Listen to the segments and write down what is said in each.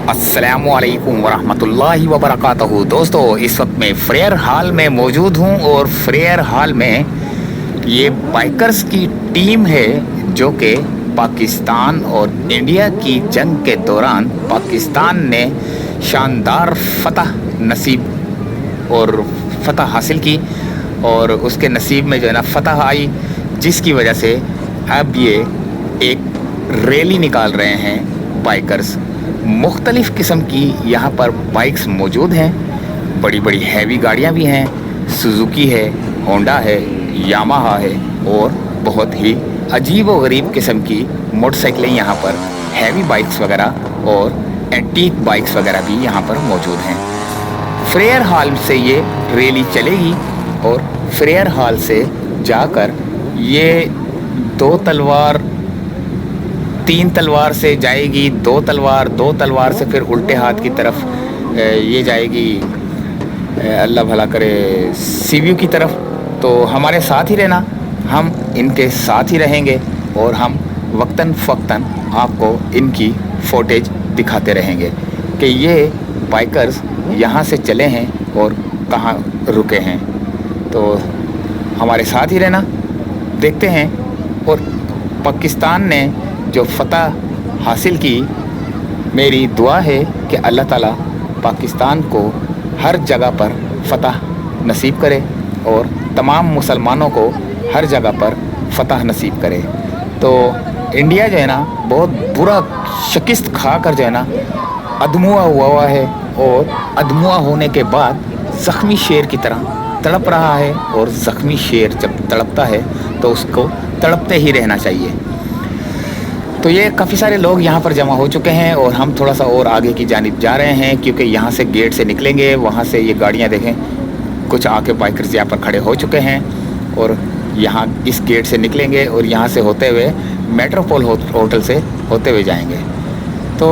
अस्सलामुअलैकुम वरहमतुल्लाहि वबरकातुहू। दोस्तों, इस वक्त मैं फ्रेयर हाल में मौजूद हूँ और फ्रेयर हाल में ये बाइकर्स की टीम है जो कि पाकिस्तान और इंडिया की जंग के दौरान पाकिस्तान ने शानदार फतह नसीब और फतह हासिल की और उसके नसीब में जो है ना फतह आई, जिसकी वजह से अब ये एक रैली निकाल रहे हैं बाइकर्स। मुख्तलिफ़ किस्म की यहाँ पर बाइक्स मौजूद हैं, बड़ी बड़ी हैवी गाड़ियाँ भी हैं, सुजुकी है, होंडा है, यामाहा है और बहुत ही अजीब व गरीब किस्म की मोटरसाइकिलें यहाँ पर, हैवी बाइक्स वगैरह और एंटीक बाइक्स वगैरह भी यहाँ पर मौजूद हैं। फ्रेयर हाल से ये रैली चलेगी और फ्रेयर हाल से जाकर ये 3 तलवार से जाएगी, 2 तलवार से फिर उल्टे हाथ की तरफ ये जाएगी, अल्लाह भला करे, सीव्यू की तरफ। तो हमारे साथ ही रहना, हम इनके साथ ही रहेंगे और हम वक्तन फ़क्तन आपको इनकी फुटेज दिखाते रहेंगे कि ये बाइकर्स यहाँ से चले हैं और कहाँ रुके हैं। तो हमारे साथ ही रहना, देखते हैं। और पाकिस्तान ने जो फतह हासिल की, मेरी दुआ है कि अल्लाह ताला पाकिस्तान को हर जगह पर फतह नसीब करे और तमाम मुसलमानों को हर जगह पर फतह नसीब करे। तो इंडिया जो है ना बहुत बुरा शिकस्त खा कर जो है ना अधमुआ हुआ है और अधमुआ होने के बाद ज़ख्मी शेर की तरह तड़प रहा है। और ज़ख्मी शेर जब तड़पता है तो उसको तड़पते ही रहना चाहिए। तो ये काफ़ी सारे लोग यहाँ पर जमा हो चुके हैं और हम थोड़ा सा और आगे की जानिब जा रहे हैं, क्योंकि यहाँ से गेट से निकलेंगे, वहाँ से ये गाड़ियाँ देखें, कुछ आके बाइकर्स यहाँ पर खड़े हो चुके हैं और यहाँ इस गेट से निकलेंगे और यहाँ से होते हुए मेट्रोपोल होटल से होते हुए जाएंगे। तो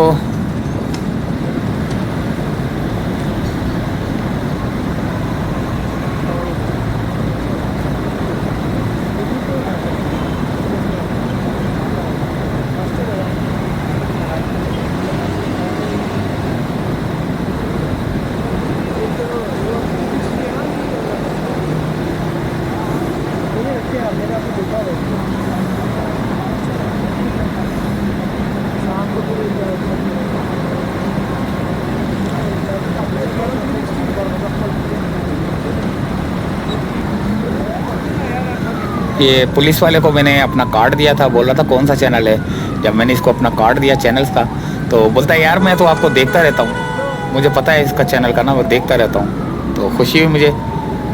ये पुलिस वाले को मैंने अपना कार्ड दिया था, बोल रहा था कौन सा चैनल है। जब मैंने इसको अपना कार्ड दिया चैनल्स का, तो बोलता है यार मैं तो आपको देखता रहता हूँ, मुझे पता है इसका चैनल का ना, वो देखता रहता हूँ। तो खुशी हुई मुझे।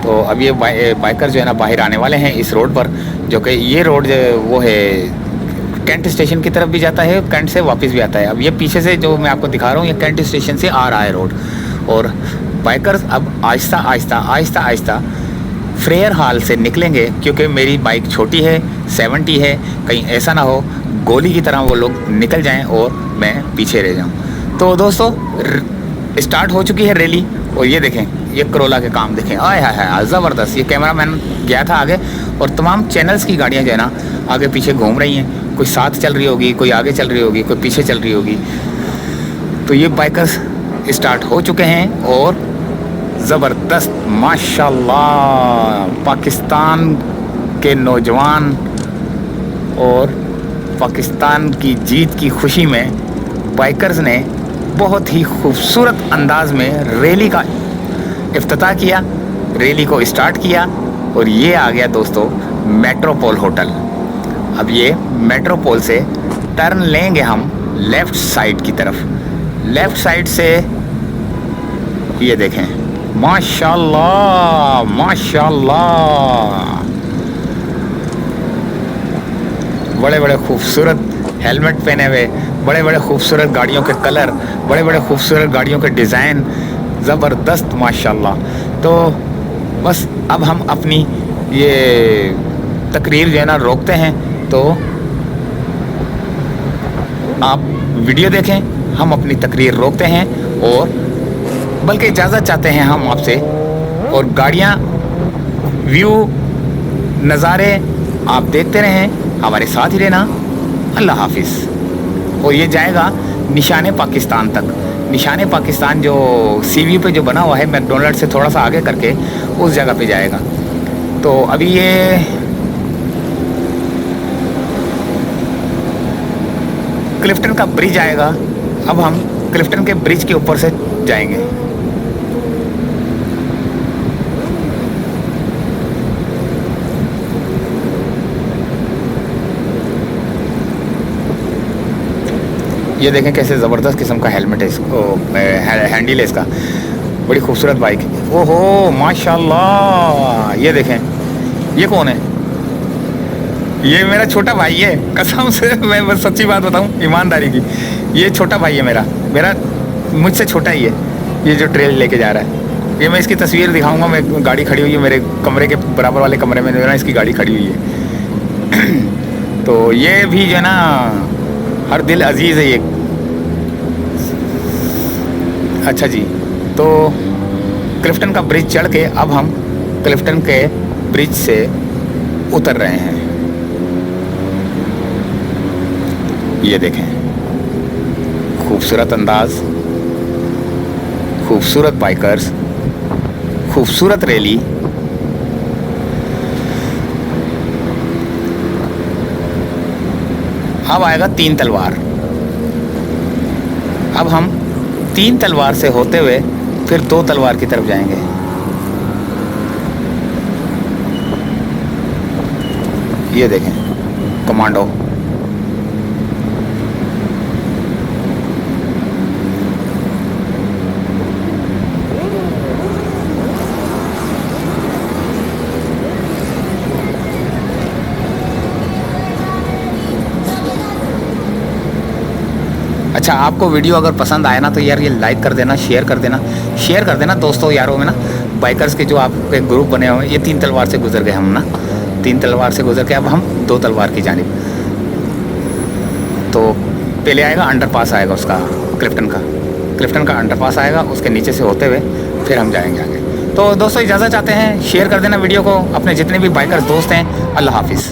तो अब ये बाइकर जो है ना बाहर आने वाले हैं इस रोड पर, जो कि ये रोड वो है कैंट स्टेशन की तरफ भी जाता है, कैंट से वापस भी आता है। अब ये पीछे से जो मैं आपको दिखा रहा हूँ, ये कैंट स्टेशन से आ रहा है रोड। और बाइकर्स अब आहिस्ता आहिस्ता फ्रेयर हाल से निकलेंगे, क्योंकि मेरी बाइक छोटी है, 70 है, कहीं ऐसा ना हो गोली की तरह वो लोग निकल जाएं और मैं पीछे रह जाऊं। तो दोस्तों स्टार्ट हो चुकी है रैली। और ये देखें, ये करोला के काम देखें, आय हाय हाय ज़बरदस्त। ये कैमरामैन गया था आगे और तमाम चैनल्स की गाड़ियाँ जो है ना आगे पीछे घूम रही हैं, कोई साथ चल रही होगी, कोई आगे चल रही होगी, कोई पीछे चल रही होगी। तो ये बाइकर्स स्टार्ट हो चुके हैं और ज़बरदस्त माशाल्लाह पाकिस्तान के नौजवान और पाकिस्तान की जीत की खुशी में बाइकर्स ने बहुत ही खूबसूरत अंदाज में रैली का इफ्तिताह किया, रैली को स्टार्ट किया। और ये आ गया दोस्तों मेट्रोपोल होटल। अब ये मेट्रोपोल से टर्न लेंगे हम लेफ़्ट साइड की तरफ। लेफ़्ट साइड से ये देखें, माशाल्लाह माशाल्लाह, बड़े बड़े खूबसूरत हेलमेट पहने हुए, बड़े बड़े खूबसूरत गाड़ियों के कलर, बड़े बड़े खूबसूरत गाड़ियों के डिज़ाइन, ज़बरदस्त माशाल्लाह। तो बस अब हम अपनी ये तकरीर जो है ना रोकते हैं। तो आप वीडियो देखें, हम अपनी तकरीर रोकते हैं और बल्कि इजाज़त चाहते हैं हम आपसे। और गाड़ियाँ, व्यू, नज़ारे आप देखते रहें, हमारे साथ ही रहना। अल्लाह हाफिज़। और ये जाएगा निशाने पाकिस्तान तक। निशाने पाकिस्तान जो सीवी पे जो बना हुआ है मैकडोनल्ड से थोड़ा सा आगे करके उस जगह पे जाएगा। तो अभी ये क्लिफ्टन का ब्रिज आएगा। अब हम क्लिफ्टन के ब्रिज के ऊपर से जाएंगे। ये देखें कैसे ज़बरदस्त किस्म का हेलमेट है, इसको हैंडल है इसका, बड़ी खूबसूरत बाइक है। ओहो माशाल्लाह, ये देखें, ये कौन है? ये मेरा छोटा भाई है, कसम से मैं बस सच्ची बात बताऊं ईमानदारी की, ये छोटा भाई है मेरा मेरा मुझसे छोटा ही है। ये जो ट्रेल लेके जा रहा है, ये मैं इसकी तस्वीर दिखाऊंगा। मैं गाड़ी खड़ी हुई है मेरे कमरे के बराबर वाले कमरे में, ना इसकी गाड़ी खड़ी हुई है। तो ये भी जो है ना हर दिल अजीज़ है ये। अच्छा जी, तो क्लिफ्टन का ब्रिज चढ़ के अब हम क्लिफ्टन के ब्रिज से उतर रहे हैं। ये देखें, खूबसूरत अंदाज, खूबसूरत बाइकर्स, खूबसूरत रैली। अब आएगा तीन तलवार। अब हम तीन तलवार से होते हुए फिर दो तलवार की तरफ जाएंगे। ये देखें कमांडो। अच्छा, आपको वीडियो अगर पसंद आए ना तो यार ये लाइक कर देना, शेयर कर देना दोस्तों यारों में ना। बाइकर्स के जो आपके ग्रुप बने हुए हैं, ये तीन तलवार से गुजर गए हम ना, तीन तलवार से गुजर के अब हम दो तलवार की जानिब। तो पहले आएगा अंडरपास, आएगा उसका क्लिफ्टन का अंडरपास आएगा, उसके नीचे से होते हुए फिर हम जाएंगे आगे। तो दोस्तों इजाज़त चाहते हैं, शेयर कर देना वीडियो को अपने जितने भी बाइकर्स दोस्त हैं। अल्लाह हाफिज़।